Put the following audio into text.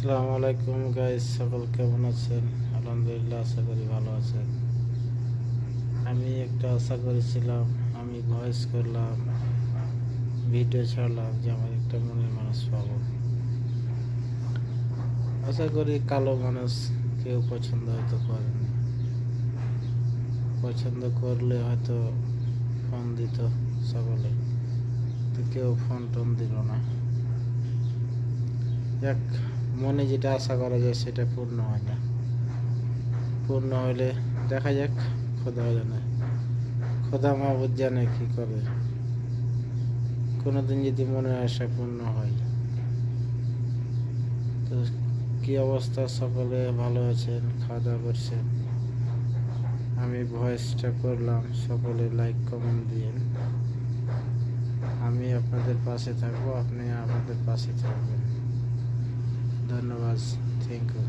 আসসালামু আলাইকুম গাইস, সকল কেমন আছেন? আলহামদুলিল্লাহ, আশা করি ভালো আছেন। আমি একটা আশা করেছিলাম, আমি ভয়েস করলাম, ভিডিও ছাড়লাম যে আমার একটা মনের মানুষ পাবো। আশা করি কালো মানুষ কেউ পছন্দ হয়তো করেন, পছন্দ করলে হয়তো ফোন দিত সকলে, তো কেউ ফোন টোন দিল না। এক মনে যেটা আশা করা যায় সেটা পূর্ণ হয় না, পূর্ণ হলে দেখা যাক, খোদা জানে, খোদা মাহবুদ জানে কি করে। কোনোদিন যদি মনের আশা পূর্ণ হয়। তো কি অবস্থা, সকলে ভালো আছেন, খাওয়া দাওয়া করছেন? আমি ভয়েসটা করলাম, সকলে লাইক কমেন্ট দিয়েন। আমি আপনাদের পাশে থাকবো, আপনি আমাদের পাশে থাকবেন। ধন্যবাদ, থ্যাংক ইউ।